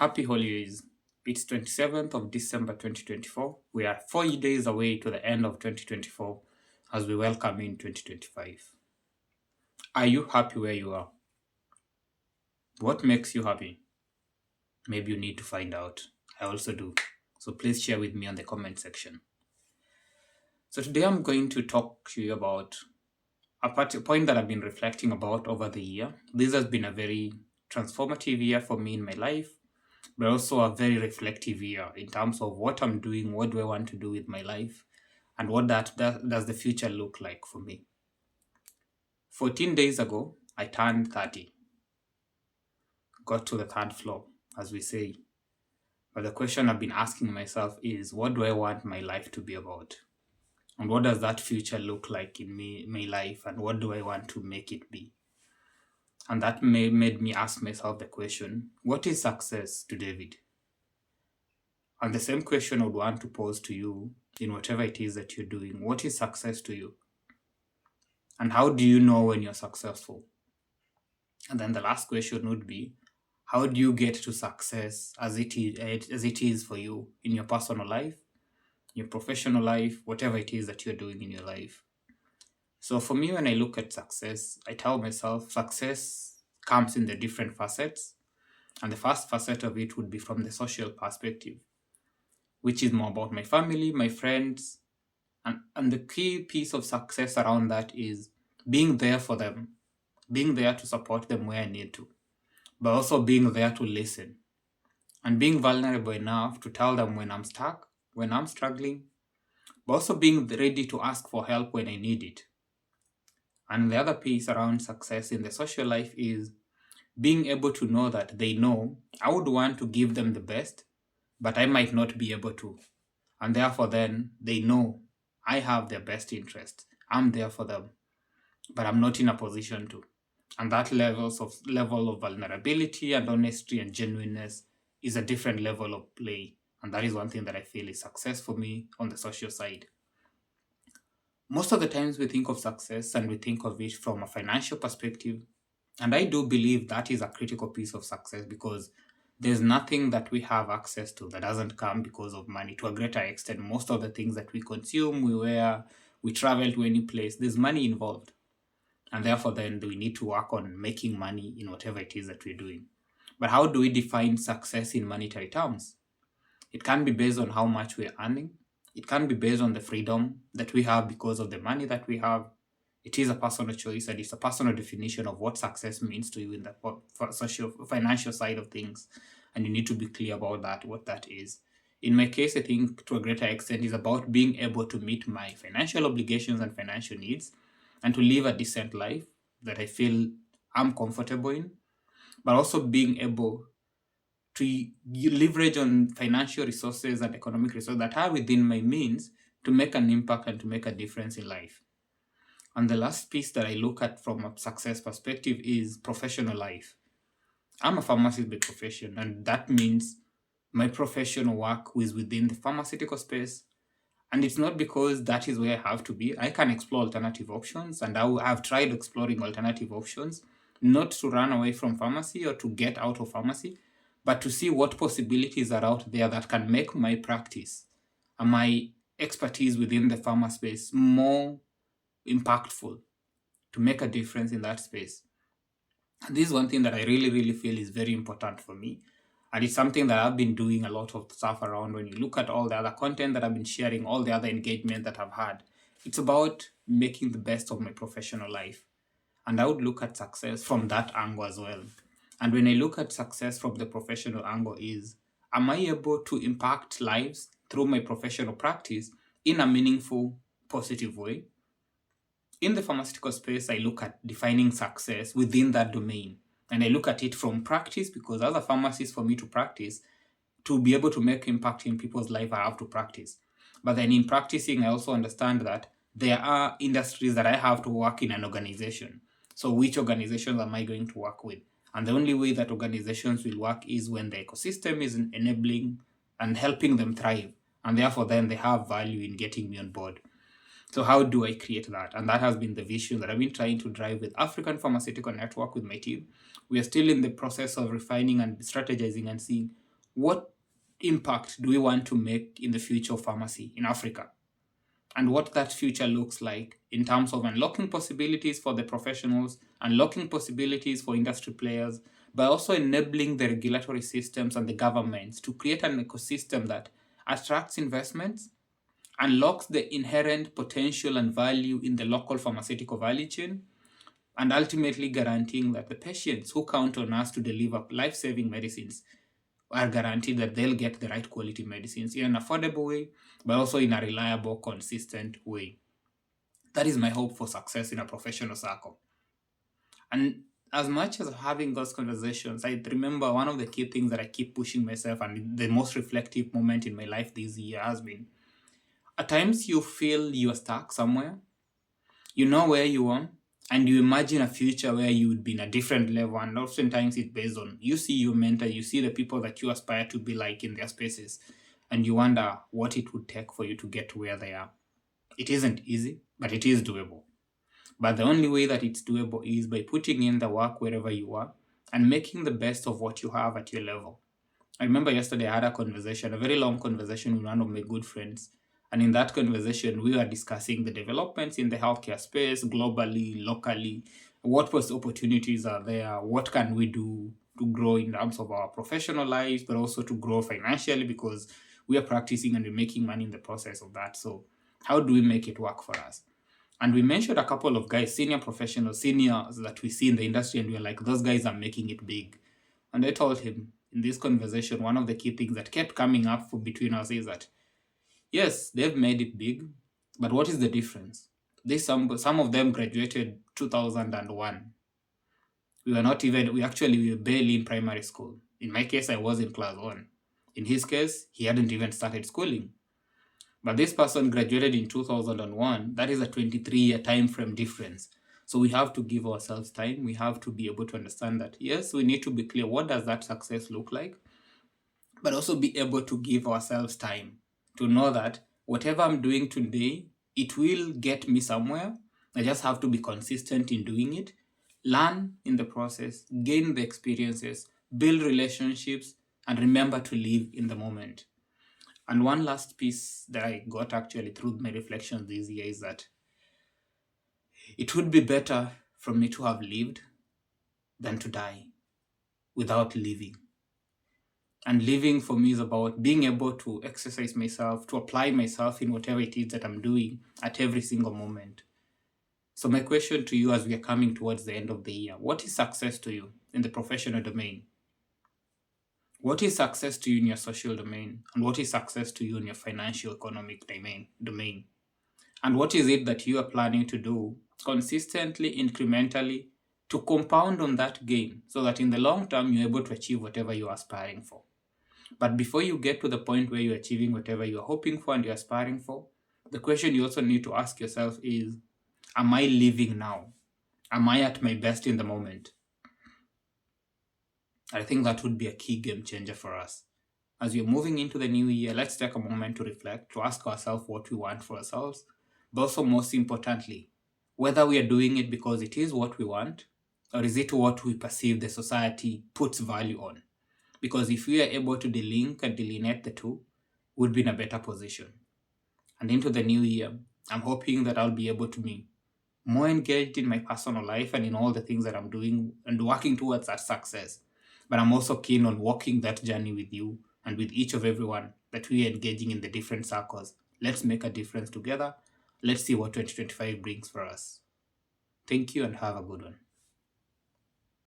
Happy holidays. It's 27th of December 2024. We are 4 days away to the end of 2024 as we welcome in 2025. Are you happy where you are? What makes you happy? Maybe you need to find out. I also do. So please share with me on the comment section. So today I'm going to talk to you about a point that I've been reflecting about over the year. This has been a very transformative year for me in my life, but also a very reflective year in terms of what I'm doing, what do I want to do with my life, and what that does the future look like for me. 14 days ago, I turned 30, got to the third floor, as we say. But the question I've been asking myself is, what do I want my life to be about? And what does that future look like in my life, and what do I want to make it be? And that made me ask myself the question, what is success to David? And the same question I would want to pose to you in whatever it is that you're doing. What is success to you? And how do you know when you're successful? And then the last question would be, how do you get to success as it is for you in your personal life, your professional life, whatever it is that you're doing in your life? So for me, when I look at success, I tell myself success comes in the different facets. And the first facet of it would be from the social perspective, which is more about my family, my friends, and the key piece of success around that is being there for them, being there to support them where I need to, but also being there to listen and being vulnerable enough to tell them when I'm stuck, when I'm struggling, but also being ready to ask for help when I need it. And the other piece around success in the social life is being able to know that they know I would want to give them the best, but I might not be able to. And therefore, then they know I have their best interest. I'm there for them, but I'm not in a position to. And that level of vulnerability and honesty and genuineness is a different level of play. And that is one thing that I feel is success for me on the social side. Most of the times we think of success and we think of it from a financial perspective. And I do believe that is a critical piece of success because there's nothing that we have access to that doesn't come because of money. To a greater extent, most of the things that we consume, we wear, we travel to any place, there's money involved. And therefore, then we need to work on making money in whatever it is that we're doing. But how do we define success in monetary terms? It can be based on how much we're earning. It can be based on the freedom that we have because of the money that we have. It is a personal choice and it's a personal definition of what success means to you in the social financial side of things. And you need to be clear about that, what that is. In my case, I think to a greater extent is about being able to meet my financial obligations and financial needs and to live a decent life that I feel I'm comfortable in, but also being able to leverage on financial resources and economic resources that are within my means to make an impact and to make a difference in life. And the last piece that I look at from a success perspective is professional life. I'm a pharmacist by profession, and that means my professional work is within the pharmaceutical space. And it's not because that is where I have to be. I can explore alternative options, and have tried exploring alternative options, not to run away from pharmacy or to get out of pharmacy, but to see what possibilities are out there that can make my practice and my expertise within the pharma space more impactful, to make a difference in that space. And this is one thing that I really, really feel is very important for me. And it's something that I've been doing a lot of stuff around. When you look at all the other content that I've been sharing, all the other engagement that I've had, it's about making the best of my professional life. And I would look at success from that angle as well. And when I look at success from the professional angle is, am I able to impact lives through my professional practice in a meaningful, positive way? In the pharmaceutical space, I look at defining success within that domain. And I look at it from practice because as a pharmacist, for me to practice, to be able to make impact in people's life, I have to practice. But then in practicing, I also understand that there are industries that I have to work in an organization. So which organizations am I going to work with? And the only way that organizations will work is when the ecosystem is enabling and helping them thrive. And therefore, then they have value in getting me on board. So how do I create that? And that has been the vision that I've been trying to drive with African Pharmaceutical Network with my team. We are still in the process of refining and strategizing and seeing what impact do we want to make in the future of pharmacy in Africa, and what that future looks like in terms of unlocking possibilities for the professionals, unlocking possibilities for industry players, but also enabling the regulatory systems and the governments to create an ecosystem that attracts investments, unlocks the inherent potential and value in the local pharmaceutical value chain, and ultimately guaranteeing that the patients who count on us to deliver life-saving medicines are guaranteed that they'll get the right quality medicines in an affordable way, but also in a reliable, consistent way. That is my hope for success in a professional circle. And as much as having those conversations, I remember one of the key things that I keep pushing myself, and the most reflective moment in my life this year has been, at times you feel you are stuck somewhere, you know where you are, and you imagine a future where you would be in a different level, and oftentimes it's based on you see your mentor, you see the people that you aspire to be like in their spaces, and you wonder what it would take for you to get to where they are. It isn't easy, but it is doable. But the only way that it's doable is by putting in the work wherever you are and making the best of what you have at your level. I remember yesterday I had a conversation, a very long conversation with one of my good friends. And in that conversation, we were discussing the developments in the healthcare space globally, locally, what opportunities are there, what can we do to grow in terms of our professional lives, but also to grow financially, because we are practicing and we're making money in the process of that. So how do we make it work for us? And we mentioned a couple of guys, senior professionals, seniors that we see in the industry, and we're like, those guys are making it big. And I told him in this conversation, one of the key things that kept coming up between us is that, yes, they've made it big, but what is the difference? Some of them graduated 2001. We were barely in primary school. In my case, I was in class 1. In his case, he hadn't even started schooling. But this person graduated in 2001. That is a 23-year time frame difference. So we have to give ourselves time. We have to be able to understand that, yes, we need to be clear, what does that success look like? But also be able to give ourselves time to know that whatever I'm doing today, it will get me somewhere. I just have to be consistent in doing it, learn in the process, gain the experiences, build relationships, and remember to live in the moment. And one last piece that I got actually through my reflections this year is that it would be better for me to have lived than to die without living. And living for me is about being able to exercise myself, to apply myself in whatever it is that I'm doing at every single moment. So my question to you as we are coming towards the end of the year, what is success to you in the professional domain? What is success to you in your social domain? And what is success to you in your financial economic domain? And what is it that you are planning to do consistently, incrementally, to compound on that gain so that in the long term you're able to achieve whatever you're aspiring for? But before you get to the point where you're achieving whatever you're hoping for and you're aspiring for, the question you also need to ask yourself is, am I living now? Am I at my best in the moment? I think that would be a key game changer for us. As we're moving into the new year, let's take a moment to reflect, to ask ourselves what we want for ourselves, but also most importantly, whether we are doing it because it is what we want, or is it what we perceive the society puts value on? Because if we are able to delink and delineate the two, we'll be in a better position. And into the new year, I'm hoping that I'll be able to be more engaged in my personal life and in all the things that I'm doing and working towards that success. But I'm also keen on walking that journey with you and with each of everyone that we are engaging in the different circles. Let's make a difference together. Let's see what 2025 brings for us. Thank you and have a good one.